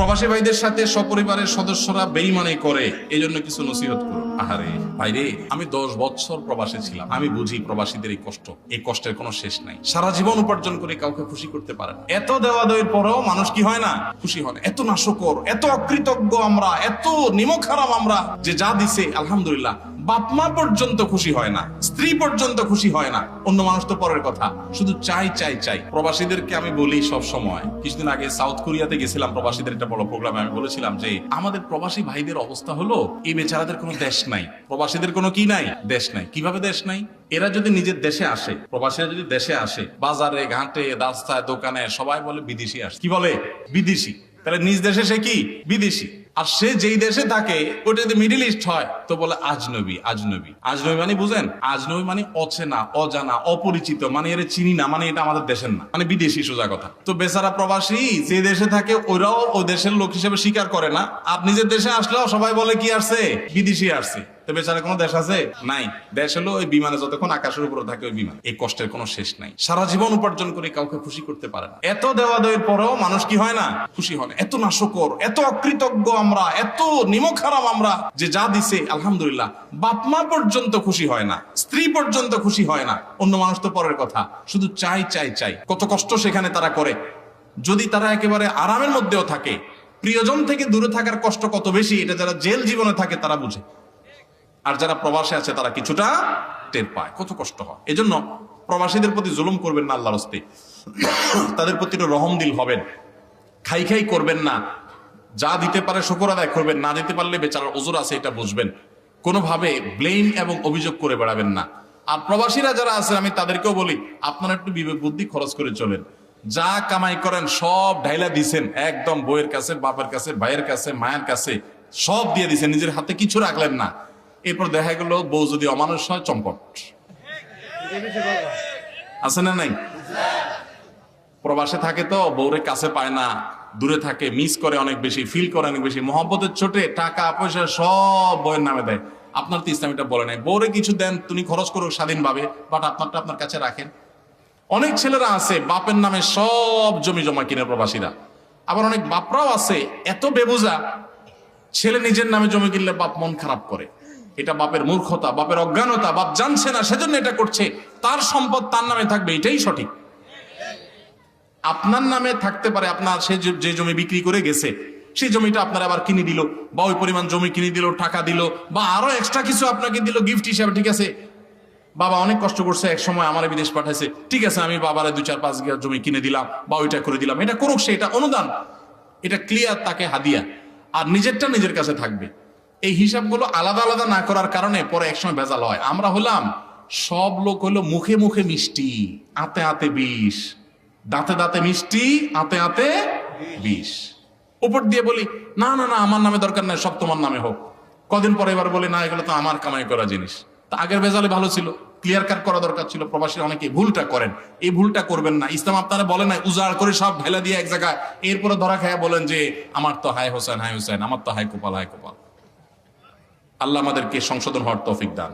প্রবাসী ভাইদের সাথে সপরিবারের সদস্যরা বেঈমানি করে, এই জন্য কিছু নসিহত করুন। আহারে ভাইরে, আমি 10 বছর প্রবাসে ছিলাম, আমি বুঝি প্রবাসীদের এই কষ্ট, এই কষ্টের কোনো শেষ নাই। সারা জীবন উপার্জন করে কাউকে খুশি করতে পারেন, এত দেওয়া দেওয়ার পরেও মানুষ কি হয় না, খুশি হয় না। এত নাশকর, এত অকৃতজ্ঞ আমরা, এত নিমক হারাম আমরা, যে যা দিছে আলহামদুলিল্লাহ বাপ মা পর্যন্ত খুশি হয় না, স্ত্রী পর্যন্ত খুশি হয় না, অন্য মানুষ তো পরের কথা, শুধু চাই চাই চাই। প্রবাসীদেরকে আমি বলি সব সময়, কিছুদিন আগে সাউথ কোরিয়াতে গেছিলাম প্রবাসীদের একটা বড় প্রোগ্রামে, আমি বলেছিলাম যে আমাদের প্রবাসী ভাইদের অবস্থা হলো, এই বেচারাদের কোনো দেশ নাই, প্রবাসীদের কোনো কি নাই, দেশ নাই। কিভাবে দেশ নাই? এরা যদি নিজের দেশে আসে, প্রবাসীরা যদি দেশে আসে, বাজারে ঘাটে রাস্তায় দোকানে সবাই বলে বিদেশি আসে। কি বলে? বিদেশি। তাহলে নিজ দেশে সে কি? বিদেশি। আর সে যেই দেশে থাকে ওটা যদি মিডল ইস্ট হয় তো বলে আজনবী। আজনবী আজনবী মানে বুঝেন? আজনবী মানে অচেনা, অজানা, অপরিচিত, মানে এর চিনি না, মানে এটা আমাদের দেশের না, মানে বিদেশি, সোজা কথা। তো বেচারা প্রবাসী যে দেশে থাকে ওরাও ও দেশের লোক হিসেবে স্বীকার করে না, আর নিজের দেশে আসলেও সবাই বলে কি আসছে? বিদেশি আসছে। তো বেচারা কোনো দেশ আছে? নাই। দেশ হলো ওই বিমানে যতক্ষণ আকাশের উপরে থাকে ওই বিমান। এই কষ্টের কোনো শেষ নাই। সারা জীবন উপার্জন করে কাউকে খুশি করতে পারে না, এত দেওয়া দেওয়ার পরেও মানুষ কি হয় না, খুশি হয় না। এত নাশকর, এত অকৃতজ্ঞ আমরা, এত নিমক হারাম আমরা, যে যা দিছে আলহামদুলিল্লাহ বাপ মা পর্যন্ত খুশি হয় না, স্ত্রী পর্যন্ত খুশি হয় না, অন্য মানুষ তো পরের কথা, শুধু চাই চাই চাই। কত কষ্ট সেখানে তারা করে। যদি তারা একেবারে আরামের মধ্যেও থাকে, প্রিয়জন থেকে দূরে থাকার কষ্ট কত বেশি, এটা যারা জেল জীবনে থাকে তারা বুঝে। আর যারা প্রবাসে আছে তারা কিছুটা টের পায়, কত কষ্ট হয়। এজন্য প্রবাসীদের প্রতি জুলুম করবেন না আল্লাহর হস্তে, তাদের প্রতি রহম দিল হবেন, খাই খাই করবেন না। যা দিতে পারে শুকর আদায় করবেন, না দিতে পারলে বেচারার ওজর আছে এটা বুঝবেন। কোনোভাবে ব্লেম এবং অভিযোগ করে বেড়াবেন না। আর প্রবাসীরা যারা আছে আমি তাদেরকেও বলি, আপনারা একটু বিবেক বুদ্ধি খরচ করে চলেন। যা কামাই করেন সব ঢাইলা দিছেন, একদম বইয়ের কাছে, বাপের কাছে, ভাইয়ের কাছে, মায়ের কাছে সব দিয়ে দিছেন, নিজের হাতে কিছু রাখলেন না। এরপর দেখা গেল বউ যদি অমানুষ হয়, চম্পট। আছে না নাই? প্রবাসে থাকে তো বউরে কাছে পায় না, দূরে থাকে, মিস করে অনেক বেশি, ফিল করে অনেক বেশি, মহব্বতের ছোটে টাকা পয়সা সব বউয়ের নামে দেয়। আপনার তো ইসলামীটা বলে নাই বউরে কিছু দেন, তুমি খরচ করো স্বাধীনভাবে, বাট আপনারটা আপনার কাছে রাখেন। অনেক ছেলেরা আছে বাপের নামে সব জমি জমা কিনে প্রবাসীরা। আবার অনেক বাপরাও আছে এত বেবুজা, ছেলে নিজের নামে জমি কিনলে বাপ মন খারাপ করে। এটা বাপের মূর্খতা, বাপের অজ্ঞানতা, বাপ জানছে না সেজন্য এটা করছে। তার সম্পদ তার নামে থাকবে, এটাই সঠিক। আপনার নামে থাকতে পারে, আপনার সে যে জমি বিক্রি করে গেছে সেই জমিটা আপনার আবার কিনে দিল, বা ওই পরিমাণ জমি কিনে দিল, টাকা দিল, বা আরো এক্সট্রা কিছু আপনাকে দিল গিফট হিসাবে। ঠিক আছে, বাবা অনেক কষ্ট করছে, এক সময় আমার বিদেশ পাঠাইছে, ঠিক আছে আমি বাবারে 2-4-5 বিঘা জমি কিনে দিলাম বা ওইটা করে দিলাম, এটা করুক সে, এটা অনুদান, এটা ক্লিয়ার, তাকে হাদিয়া। আর নিজেরটা নিজের কাছে থাকবে। এই হিসাবগুলো আলাদা আলাদা না করার কারণে পরে একসময় ভেজাল হয়। আমরা হলাম, সব লোক হলো মুখে মুখে মিষ্টি, আতে আতে বিষ, দাঁতে দাঁতে মিষ্টি, আতে আতে বিষ। উপর দিয়ে বলি না না না আমার নামে দরকার নাই, সব তোমার নামে হোক। কদিন পরে এবার বলি না এগুলো তো আমার কামাই করা জিনিস। তা আগের ভেজালে ভালো ছিল, ক্লিয়ার কাট করা দরকার ছিল। প্রবাসীরা অনেকে ভুলটা করেন, এই ভুলটা করবেন না। ইসলাম আপনারা বলে না উজাড় করে সব ঢেলা দিয়ে এক জায়গায়, এরপরে ধরা খায় বলেন যে আমার তো হায় হোসেন, হায় হোসেন, আমার তো হায় কপাল, হায় কপাল। আল্লাহ আমাদেরকে সংশোধন হওয়ার তৌফিক দান।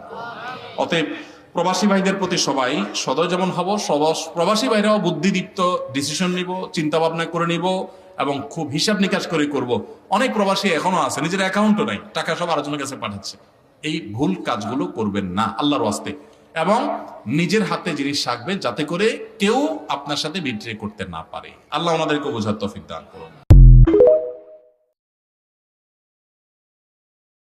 অতএব প্রবাসী ভাইদের প্রতি সবাই সদয় যেমন হব, প্রবাসী ভাইরাও বুদ্ধিদীপ্ত ডিসিশন নিব, চিন্তা ভাবনা করে নিব এবং খুব হিসাব নিকাশ করে করব। অনেক প্রবাসী এখনো আছে নিজের অ্যাকাউন্টও নাই, টাকা সব আরেকজনের কাছে পাঠাচ্ছে। এই ভুল কাজগুলো করবেন না আল্লাহর ওয়াস্তে, এবং নিজের হাতে জিনিস রাখবেন যাতে করে কেউ আপনার সাথে বিট্রে করতে না পারে। আল্লাহ ওনাদেরকে বোঝার তৌফিক দান করুন।